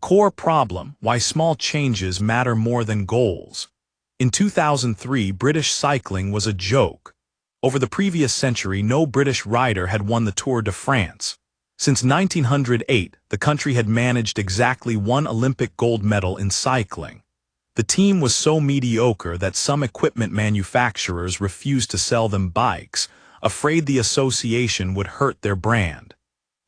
core problem: why small changes matter more than goals. In 2003, British cycling was a joke. Over the previous century, no British rider had won the Tour de France. Since 1908, the country had managed exactly one Olympic gold medal in cycling. The team was so mediocre that some equipment manufacturers refused to sell them bikes, afraid the association would hurt their brand.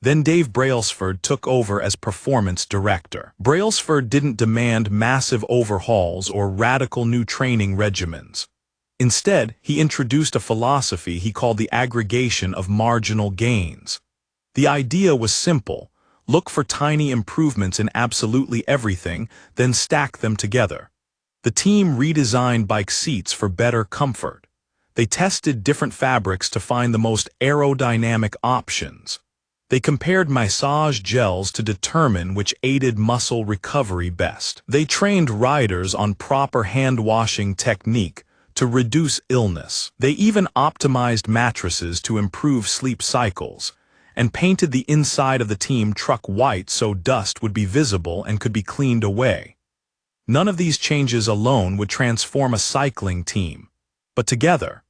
Then Dave Brailsford took over as performance director. Brailsford didn't demand massive overhauls or radical new training regimens. Instead, he introduced a philosophy he called the aggregation of marginal gains. The idea was simple: look for tiny improvements in absolutely everything, then stack them together. The team redesigned bike seats for better comfort. They tested different fabrics to find the most aerodynamic options. They compared massage gels to determine which aided muscle recovery best. They trained riders on proper hand-washing technique to reduce illness. They even optimized mattresses to improve sleep cycles, and painted the inside of the team truck white so dust would be visible and could be cleaned away. None of these changes alone would transform a cycling team, but together.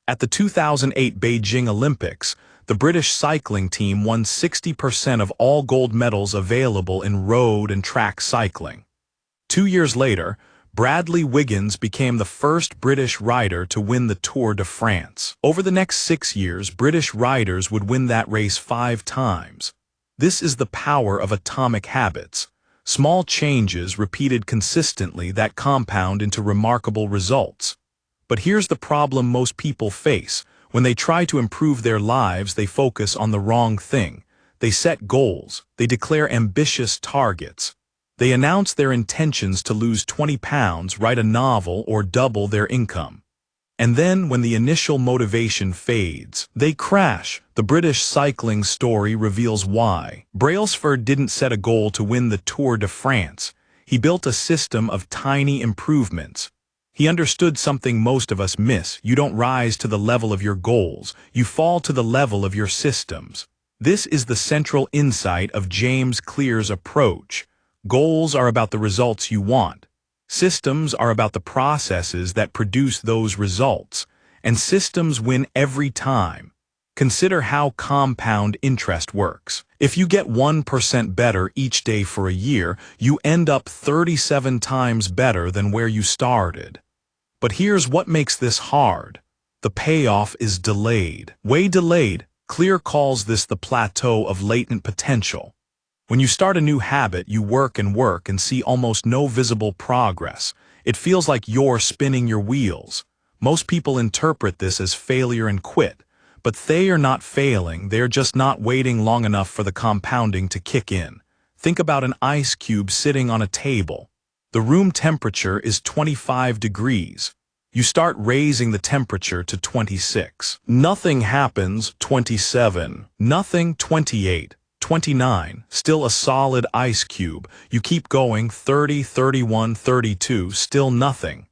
At the 2008 Beijing Olympics, the British cycling team won 60% of all gold medals available in road and track cycling. 2 years later, Bradley Wiggins became the first British rider to win the Tour de France. Over the next 6 years, British riders would win that race 5 times. This is the power of atomic habits. Small changes repeated consistently that compound into remarkable results. But here's the problem most people face. When they try to improve their lives, they focus on the wrong thing. They set goals. They declare ambitious targets. They announce their intentions to lose 20 pounds, write a novel, or double their income. And then, when the initial motivation fades, they crash. The British cycling story reveals why. Brailsford didn't set a goal to win the Tour de France. He built a system of tiny improvements. He understood something most of us miss: you don't rise to the level of your goals, you fall to the level of your systems. This is the central insight of James Clear's approach. Goals are about the results you want. Systems are about the processes that produce those results. And systems win every time. Consider how compound interest works. If you get 1% better each day for a year, you end up 37 times better than where you started. But here's what makes this hard. The payoff is delayed. Way delayed. Clear calls this the plateau of latent potential. When you start a new habit, you work and see almost no visible progress. It feels like you're spinning your wheels. Most people interpret this as failure and quit. But they are not failing, they're just not waiting long enough for the compounding to kick in. Think about an ice cube sitting on a table. The room temperature is 25 degrees. You start raising the temperature to 26. Nothing happens. 27. Nothing. 28. 29. Still a solid ice cube. You keep going. 30, 31, 32. Still nothing.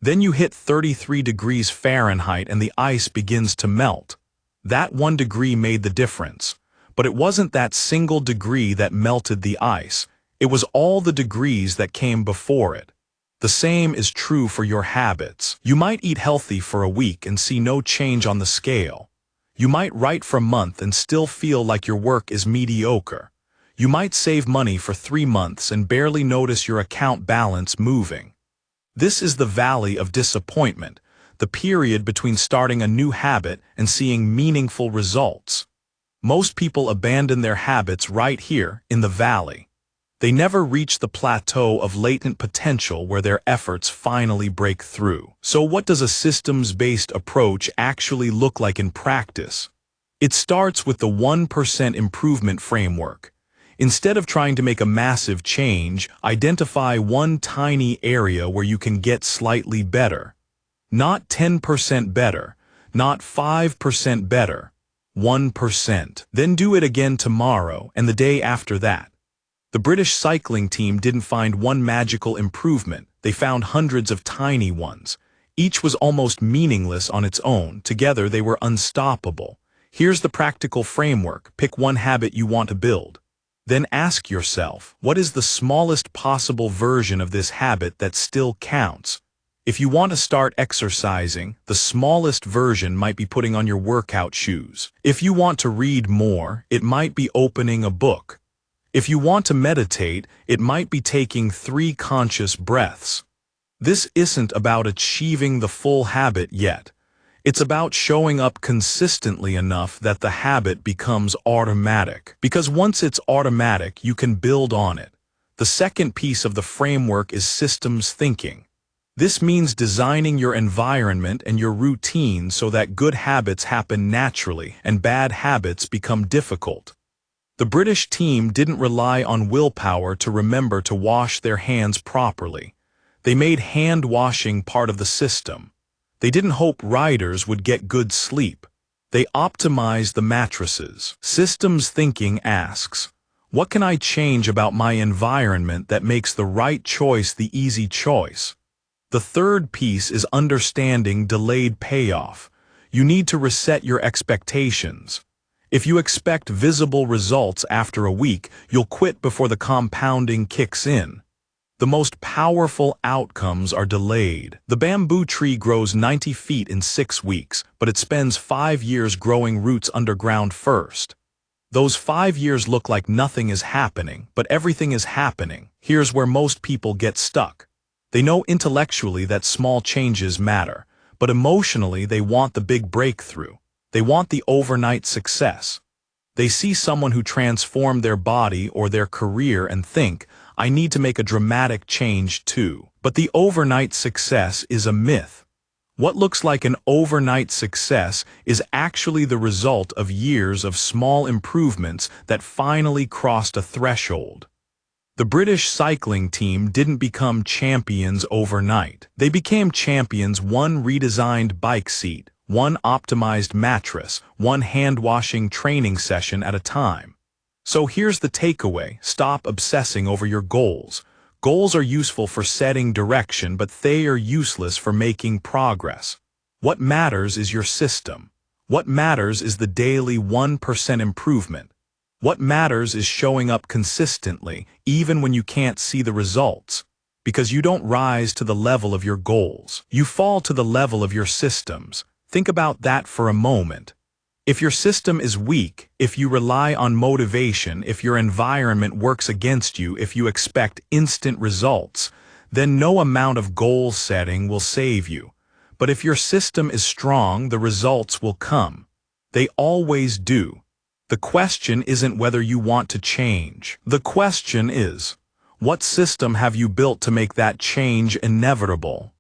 Then you hit 33 degrees Fahrenheit and the ice begins to melt. That 1 degree made the difference. But it wasn't that single degree that melted the ice. It was all the degrees that came before it. The same is true for your habits. You might eat healthy for a week and see no change on the scale. You might write for a month and still feel like your work is mediocre. You might save money for 3 months and barely notice your account balance moving. This is the valley of disappointment, the period between starting a new habit and seeing meaningful results. Most people abandon their habits right here in the valley. They never reach the plateau of latent potential where their efforts finally break through. So what does a systems-based approach actually look like in practice? It starts with the 1% improvement framework. Instead of trying to make a massive change, identify one tiny area where you can get slightly better. Not 10% better, not 5% better, 1%. Then do it again tomorrow and the day after that. The British cycling team didn't find one magical improvement, they found hundreds of tiny ones. Each was almost meaningless on its own, together they were unstoppable. Here's the practical framework: pick one habit you want to build. Then ask yourself, what is the smallest possible version of this habit that still counts? If you want to start exercising, the smallest version might be putting on your workout shoes. If you want to read more, it might be opening a book. If you want to meditate, it might be taking 3 conscious breaths. This isn't about achieving the full habit yet. It's about showing up consistently enough that the habit becomes automatic. Because once it's automatic, you can build on it. The second piece of the framework is systems thinking. This means designing your environment and your routine so that good habits happen naturally and bad habits become difficult. The British team didn't rely on willpower to remember to wash their hands properly. They made hand washing part of the system. They didn't hope riders would get good sleep. They optimized the mattresses. Systems thinking asks, what can I change about my environment that makes the right choice the easy choice? The third piece is understanding delayed payoff. You need to reset your expectations. If you expect visible results after a week, you'll quit before the compounding kicks in. The most powerful outcomes are delayed. The bamboo tree grows 90 feet in 6 weeks, but it spends 5 years growing roots underground first. Those 5 years look like nothing is happening, but everything is happening. Here's where most people get stuck. They know intellectually that small changes matter, but emotionally they want the big breakthrough. They want the overnight success. They see someone who transformed their body or their career and think, I need to make a dramatic change too. But the overnight success is a myth. What looks like an overnight success is actually the result of years of small improvements that finally crossed a threshold. The British cycling team didn't become champions overnight. They became champions one redesigned bike seat, one optimized mattress, one hand-washing training session at a time. So here's the takeaway: stop obsessing over your goals. Goals are useful for setting direction, but they are useless for making progress. What matters is your system. What matters is the daily 1% improvement. What matters is showing up consistently, even when you can't see the results. Because you don't rise to the level of your goals. You fall to the level of your systems. Think about that for a moment. If your system is weak, if you rely on motivation, if your environment works against you, if you expect instant results, then no amount of goal setting will save you. But if your system is strong, the results will come. They always do. The question isn't whether you want to change. The question is, what system have you built to make that change inevitable?